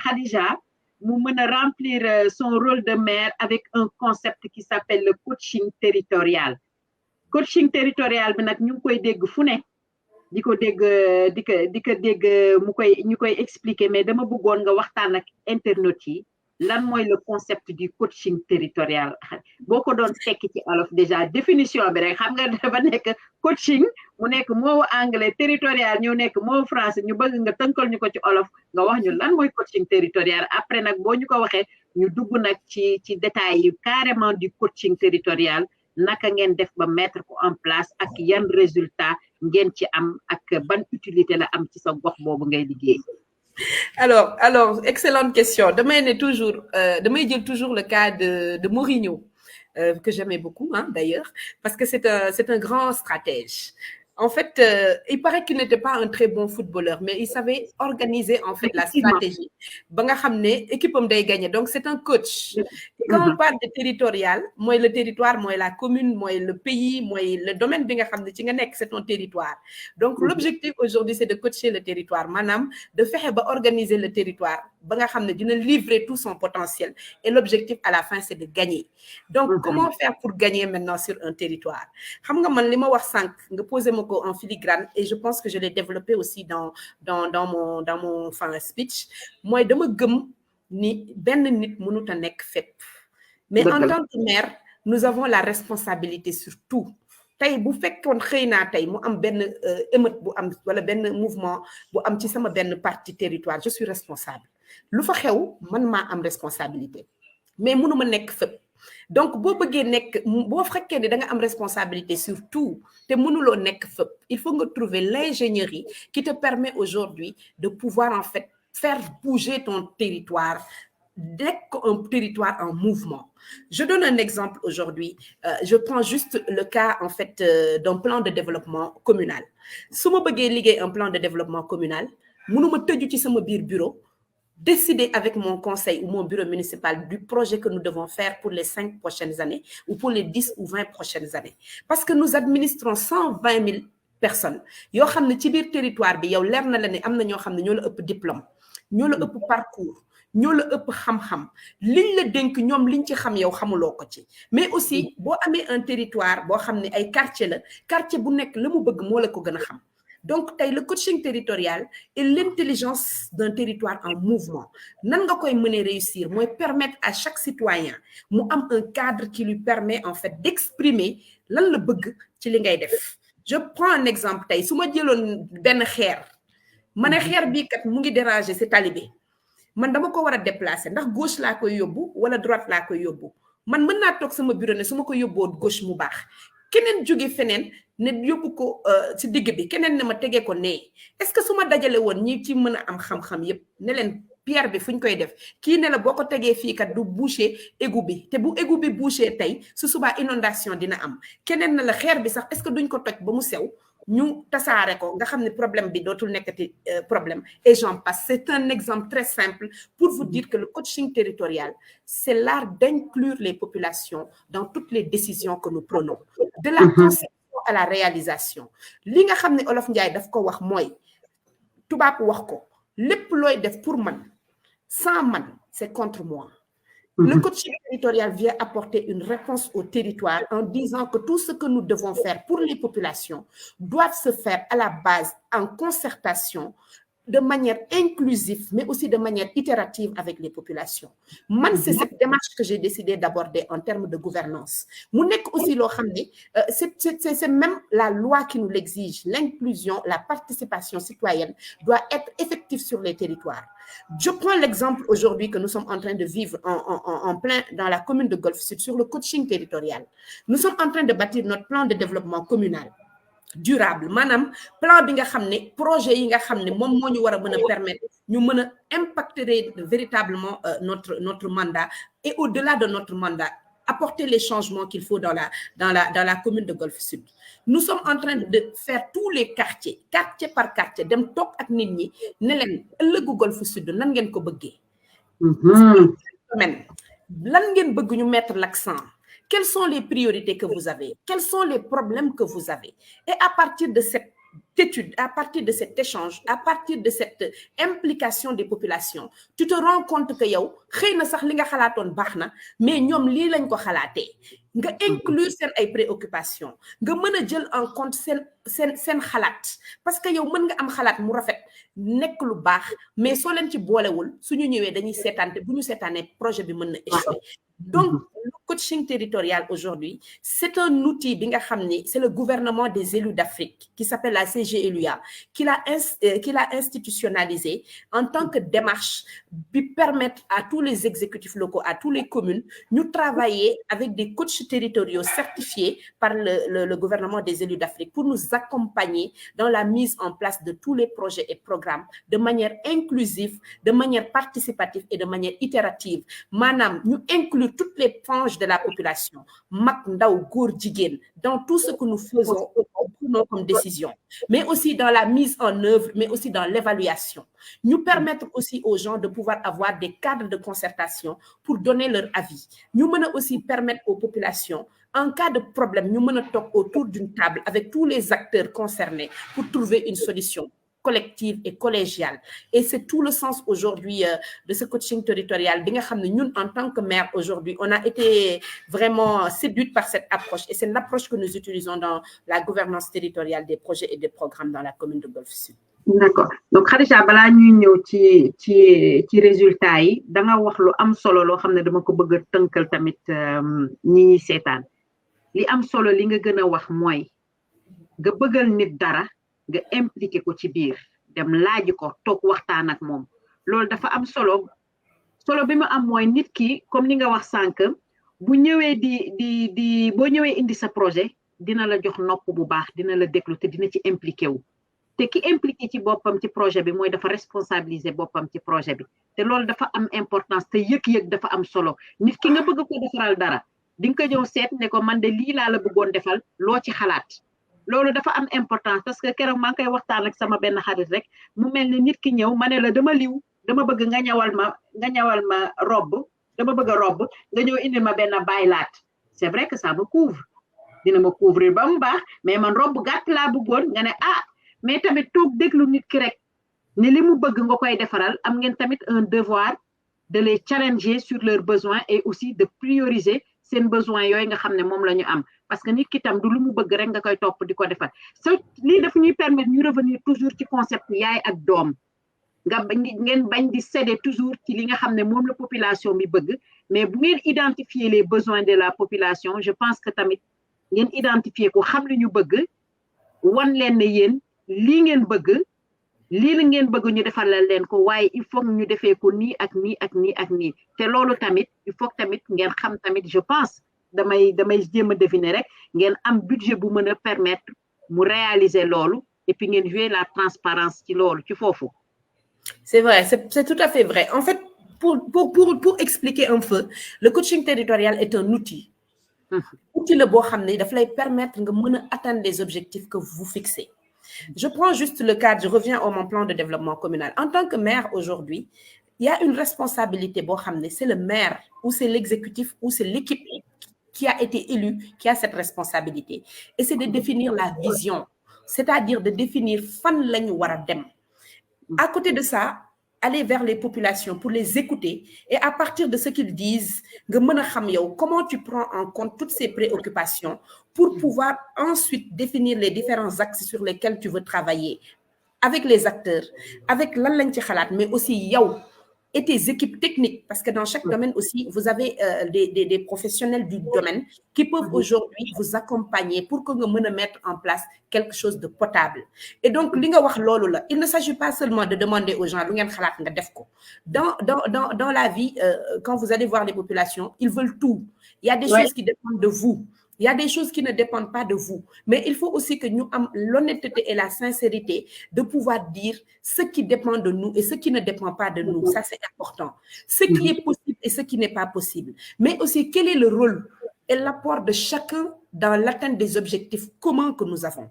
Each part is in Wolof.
Khadija mu mën a remplir son rôle de maire avec un concept qui s'appelle le coaching territorial coaching territorial bi nag ñu ngi koy dégg fu ne di ko dégg dégg ñu koy expliquer mais dama bëggoon nga waxtaan ak internautes yi lan mooy le concept du coaching territorial boo ko doon tekki ci olof déjà définition bi rek xam nga dafa nekk coaching mu nekk mot anglais territorial ñu nekk mot français ñu bëgg nga tënkal ñu ko ci olof nga wax ñu lan mooy coaching territorial après nag boo ñu ko waxee ñu dugg nag ci détails yi carrément du coaching territorial naka ngeen def ba mettre ko en place ak yan résultat ngeen ci am ak ban utilité la am ci sa gox boobu ngay liggéey. Alors, excellente question. Damay jël toujours le cas de Mourinho, que j'aimais beaucoup, hein, d'ailleurs, parce que c'est un grand stratège. En fait, il paraît qu'il n'était pas un très bon footballeur, mais il savait organiser, en fait, la stratégie. Ba nga xamné équipe am day gagner. Donc, c'est un coach. Et quand on parle de territorial, moi, le territoire, moi, la commune, moi, le pays, moi, le domaine bi nga xamné ci nga nek, c'est ton territoire. Donc, l'objectif aujourd'hui, c'est de coacher le territoire. Manam, de faire organiser le territoire. Ba nga xamné dina livrer tout son potentiel. Et l'objectif, à la fin, c'est de gagner. Donc, comment faire pour gagner maintenant sur un territoire? Xam nga man li ma wax sank, nga poser en filigrane, et je pense que je l'ai développé aussi dans mon speech. Moi, dama gëm ni ben nit mënut a nek fépp. Mais en tant que maire, nous avons la responsabilité sur tout. Tay bu fekkon xeyna tay mu am ben émeute bu am wala ben mouvement bu am ci sama ben parti territoire, je suis responsable. Lu fa xew man ma am responsabilité. Mais mënuma nek fépp. Donc, boo fekkee ne da nga am responsabilité sur tout, te mënuloo nekk fépp, il faut nga trouver l'ingénierie qui te permet aujourd'hui de pouvoir en fait faire bouger ton territoire, un territoire en mouvement. Je donne un exemple aujourd'hui. Je prends juste le cas en fait d'un plan de développement communal. Si ma bëggee liggéey un plan de développement communal, mënuma tëju ci sama biir bureau, décider avec mon conseil ou mon bureau municipal du projet que nous devons faire pour les 5 prochaines années ou pour les 10 ou 20 prochaines années. Parce que nous administrons 120 000 personnes. Yo xamné ci biir territoire bi yow leer na la né amna ño xamné ñoo la ëpp diplôme, ñoo la ëpp parcours, ñoo la ëpp xam-xam. Liñ la dénk ñom liñ ci xam yow xamuloo ko ci. Mais aussi bo amé un territoire bo xamné ay quartier la, quartier bu nekk la mu bëgg mo la ko gëna xam. Donc, le coaching territorial est l'intelligence d'un territoire en mouvement. Nan nga koy mëne réussir, mooy permettre à chaque citoyen mu am un cadre qui lui permet en fait d'exprimer lan la bëgg ci li ngay def. Je prends un exemple tay suma jëlone ben xeer mané xeer bi kat mu ngi déranger c'est talibé. Man dama ko wara déplacer ndax gauche la koy yobbu wala droite la koy yobbu. Man mën na tok sama bureau né suma ko yobbo gauche mu bax. Keneen jóge feneen ne yóbbu ko ci digg bi keneen ne ma tegee ko nee est-ce que su ma dajale woon ñi ci mën a am xam-xam yépp ne leen pierre bi fu ñu koy def kii ne la boo ko tegee fii kat du boucher égout bi te bu égout bi boucher tey su subaa inondation dina am keneen ne la xeer bi sax est-ce que duñ ko toj ba mu sew ñu tasaare ko nga xam ne problème bi dootul nekkati problème et j'en passe. C'est un exemple très simple pour vous dire que le coaching territorial, c'est l'art d'inclure les populations dans toutes les décisions que nous prenons. De la conception à la réalisation. Li nga xam ne Olof Njaay daf ko wax mooy tubaab wax ko lépp looy def pour man sans man c'est contre moi. Le coaching territorial vient apporter une réponse au territoire en disant que tout ce que nous devons faire pour les populations doit se faire à la base en concertation, de manière inclusive, mais aussi de manière itérative avec les populations. Man, c'est cette démarche que j'ai décidé d'aborder en termes de gouvernance. Mu nekk aussi loo xam ne c'est même la loi qui nous l'exige. L'inclusion, la participation citoyenne doit être effective sur les territoires. Je prends l'exemple aujourd'hui que nous sommes en train de vivre en plein dans la commune de Golfe Sud sur le coaching territorial. Nous sommes en train de bâtir notre plan de développement communal durable. Manam plan bi nga xamné projet yi nga xamné mom mo ñu wara mëna permettre ñu mëna impacter véritablement notre mandat et au-delà de notre mandat apporter les changements qu'il faut dans la commune de Golfe Sud. Nous sommes en train de faire tous les quartiers, quartier par quartier, dem tok ak nit ñi ne leen ëllëgu Golfe Sud nan ngeen ko bëggé. Lan ngeen bëgg ñu mettre l'accent. Quelles sont les priorités que vous avez? Quels sont les problèmes que vous avez? Et à partir de cette étude, à partir de cet échange, à partir de cette implication des populations, tu te rends compte que yow xëy na sax li nga xalaatoon baax na mais ñoom lii lañ ko xalaatee nga inclure seen ay préoccupations nga mën a jël en compte seen xalaat parce que yow mën nga am xalaat mu rafet nekk lu baax mais soo leen ci boolewul suñu ñëwee dañuy seetaante bu ñu seetaanee projet bi mën na échouer. Donc le coaching territorial aujourd'hui c'est un outil bi nga xam ni c'est le gouvernement des élus d'Afrique qui s'appelle la CGELUA qui l'a institutionnalisé en tant que démarche bi permettre à tous les exécutifs locaux, à tous les communes, ñu travailler avec des coachs territoriaux certifiés par le gouvernement des élus d'Afrique pour nous accompagner dans la mise en place de tous les projets et programmes de manière inclusive, de manière participative et de manière itérative. Maanaam ñu inclure toutes les franges de la population, mag, ndaw, góor, jigéen, dans tout ce que nous faisons comme décision, mais aussi dans la mise en œuvre, mais aussi dans l'évaluation. Nous permettre aussi aux gens de pouvoir avoir des cadres de concertation pour donner leur avis. Nous pouvons aussi permettre aux populations, en cas de problème, nous pouvons talk autour d'une table avec tous les acteurs concernés pour trouver une solution collective et collégiale. Et c'est tout le sens aujourd'hui de ce coaching territorial. Nous, en tant que maire aujourd'hui, on a été vraiment séduite par cette approche. Et c'est l'approche que nous utilisons dans la gouvernance territoriale des projets et des programmes dans la commune de Golf Sud. D'accord. Donc Khadija balaa ñuy ñëw ci résultat yi da nga wax lu am solo loo xam ne dama ko bëgg a tënkal tamit ñi ñuy seetaan li am solo li nga gën a wax mooy nga bëggal nit dara nga impliqué ko ci biir dem laaji ko toog waxtaan ak moom loolu dafa am solo bi mu am mooy nit ki comme ni nga wax sànq bu ñëwee di boo ñëwee indi sa projet dina la jox nopp bu baax dina la déglu te dina ci impliqué wu te ki impliqué ci boppam ci projet bi mooy dafa responsabiliser boppam ci projet bi te loolu dafa am importance te yëg-yëg dafa am solo nit ki nga bëgg ko defaral dara di nga ko ñëw seet ne ko man de lii laa la bëggoon defal loo ci xalaat loolu dafa am importance parce que keroog maa ngi koy waxtaan ak sama benn xarit rek mu mel ni nit ki ñëw ma ne la dama liw dama bëgg nga ñawal ma robe dama bëgg a robe nga ñëw indi ma benn baylaat c'est vrai que ça me couvre dina ma couvrir ba mu baax mais man robe gàtt laa bëggoon nga ne mais tamit toog déglu nit ki rek ne li mu bëgg nga koy defaral am ngeen tamit un devoir de les challenger sur leurs besoins et aussi de prioriser seen besoins yooyu nga xam ne moom la ñu am parce que nit ki tam du lu mu bëgg rek nga koy topp di ko defal lii daf ñuy permettre ñu revenir toujours ci concept yaay ak doom ngeen bañ di céder toujours ci li nga xam ne moom la population bi bëgg mais bu ngeen identifier les besoins de la population je pense que tamit ngeen identifier ko xam li ñu bëgg wan leen ne yéen lii ngeen bëgg lii la ngeen bëgg ñu defalal leen ko waaye il faut ñu defee ko nii ak nii ak nii ak nii te loolu tamit il faut tamit ngeen xam tamit je pense damay jéem a deviner rek ngeen am budget bu mën a permettre mu réaliser loolu et puis ngeen jouer la transparence ci loolu ci foofu. C'est vrai, c'est tout à fait vrai. En fait, pour expliquer un peu, le coaching territorial est un outil. Outil le boo xam ne daf lay permettre nga mën a atteindre les objectifs que vous fixez. Je prends juste le cadre, je reviens à mon plan de développement communal. En tant que maire aujourd'hui, il y a une responsabilité boo xam ne c'est le maire ou c'est l'exécutif ou c'est l'équipe qui a été élue qui a cette responsabilité. Et c'est de définir la vision, c'est-à-dire de définir fan la ñu war a dem. À côté de ça, aller vers les populations pour les écouter et à partir de ce qu'ils disent, nga mën a xam yow comment tu prends en compte toutes ces préoccupations pour pouvoir ensuite définir les différents axes sur lesquels tu veux travailler avec les acteurs, avec lan lañ ci xalaat, mais aussi yow et tes équipes techniques, parce que dans chaque domaine aussi, vous avez des professionnels du domaine qui peuvent aujourd'hui vous accompagner pour que vous puissiez mettre en place quelque chose de potable. Et donc, il ne s'agit pas seulement de demander aux gens, dans la vie, quand vous allez voir les populations, ils veulent tout. Il y a des choses qui dépendent de vous. Il y a des choses qui ne dépendent pas de vous. Mais il faut aussi que nous ayons l'honnêteté et la sincérité de pouvoir dire ce qui dépend de nous et ce qui ne dépend pas de nous. Ça, c'est important. Ce qui est possible et ce qui n'est pas possible. Mais aussi, quel est le rôle et l'apport de chacun dans l'atteinte des objectifs communs que nous avons.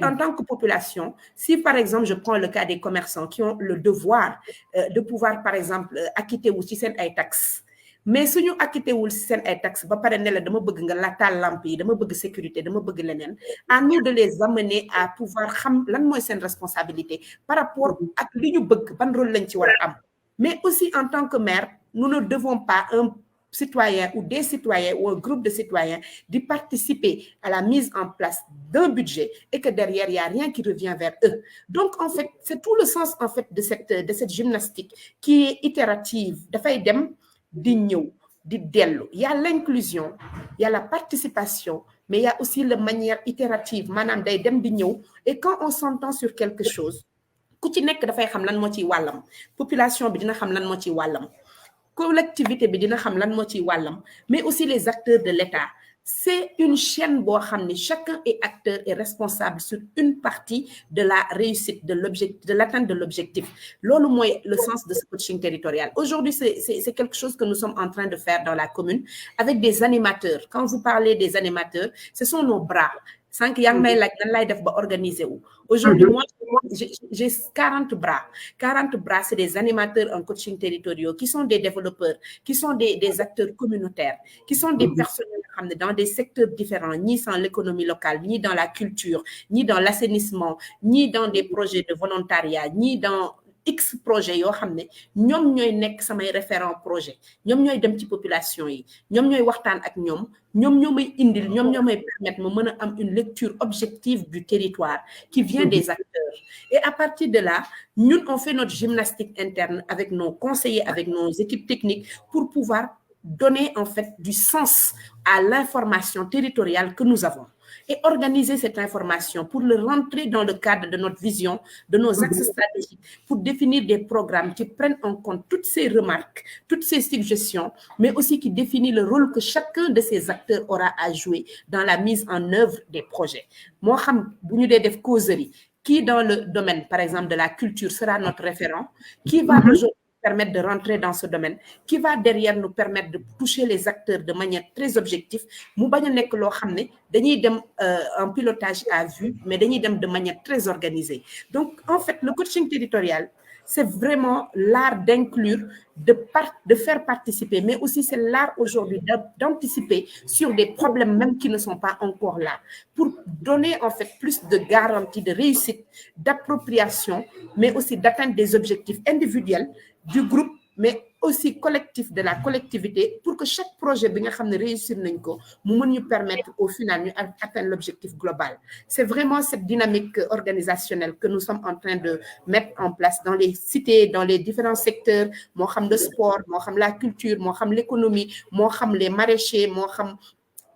En tant que population, si par exemple, je prends le cas des commerçants qui ont le devoir de pouvoir, par exemple, acquitter aussi certaines taxes, mais suñu acquitté wul si seen ay taxes ba pare ne la dama bëgg nga la taal lampe yi dama bëgg sécurité dama bëgg leneen à nous de les amener à pouvoir xam lan mooy seen responsabilité par rapport ak li ñu bëgg ban rôle lañ ci war a am mais aussi en tant que maire nous ne devons pas un citoyen ou des citoyens ou un groupe de citoyens d'y participer à la mise en place d'un budget et que derrière il n'y a rien qui revient vers eux. Donc en fait c'est tout le sens en fait de cette gymnastique qui est itérative dafay dem di ñëw di dellu. Il y a l'inclusion, il y a la participation, mais il y a aussi la manière itérative maanaam day dem di ñëw et quand on s'entend sur quelque chose ku ci nekk dafay xam lan moo ciy wàllam population bi dina xam lan moo ciy wàllam collectivité bi dina xam lan moo ciy wàllam mais aussi les acteurs de l'État. C'est une chaîne boo xam ne chacun est acteur et responsable sur une partie de la réussite de l'objectif, de l'atteinte de l'objectif. Loolu mooy le sens de ce coaching territorial. Aujourd'hui, c'est quelque chose que nous sommes en train de faire dans la commune avec des animateurs. Quand vous parlez des animateurs, ce sont nos bras. Sànq yaa ngi may laaj nan lay def ba organiser wu. Aujourd'hui, moi, j'ai 40 bras. 40 bras, c'est des animateurs en coaching territoriaux qui sont des développeurs, qui sont des acteurs communautaires, qui sont des personnes dans des secteurs différents, ni dans l'économie locale, ni dans la culture, ni dans l'assainissement, ni dans des projets de volontariat, ni dans X projets yoo xam ne ñoom ñooy nekk samay référent projet ñoom ñooy dem ci population yi ñoom ñooy waxtaan ak ñoom ñoo may indil ñoom ñoo may permettre ma mën a am une lecture objective du territoire qui vient des acteurs et à partir de là ñun on fait notre gymnastique interne avec nos conseillers, avec nos équipes techniques pour pouvoir donner en fait du sens à l'information territoriale que nous avons et organiser cette information pour le rentrer dans le cadre de notre vision, de nos axes stratégiques, pour définir des programmes qui prennent en compte toutes ces remarques, toutes ces suggestions, mais aussi qui définissent le rôle que chacun de ces acteurs aura à jouer dans la mise en œuvre des projets. Moo xam bu ñu dee def causerie, qui dans le domaine, par exemple, de la culture sera notre référent, qui va aujourd'hui permettre de rentrer dans ce domaine, qui va derrière nous permettre de toucher les acteurs de manière très objective, mu bañ a nekk loo xam ne dañuy dem en pilotage à vue, mais dañuy dem de manière très organisée. Donc, en fait, le coaching territorial, c'est vraiment l'art d'inclure, de faire participer, mais aussi c'est l'art aujourd'hui d'anticiper sur des problèmes même qui ne sont pas encore là, pour donner en fait plus de garantie de réussite, d'appropriation, mais aussi d'atteindre des objectifs individuels du groupe, mais aussi collectif de la collectivité pour que chaque projet bi nga xam ne réussir nañ ko mu mën ñu permettre au final ñu atteindre l'objectif global. C'est vraiment cette dynamique organisationnelle que nous sommes en train de mettre en place dans les cités, dans les différents secteurs, moo xam le sport, moo xam la culture, moo xam l'économie, moo xam les maraîchers, moo xam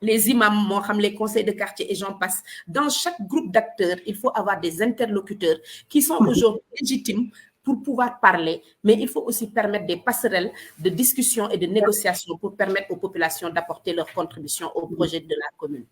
les imams, moo xam les conseils de quartier et j'en passe. Dans chaque groupe d'acteurs, il faut avoir des interlocuteurs qui sont aujourd'hui légitimes pour pouvoir parler, mais il faut aussi permettre des passerelles de discussion et de négociation pour permettre aux populations d'apporter leur contribution au projet de la commune.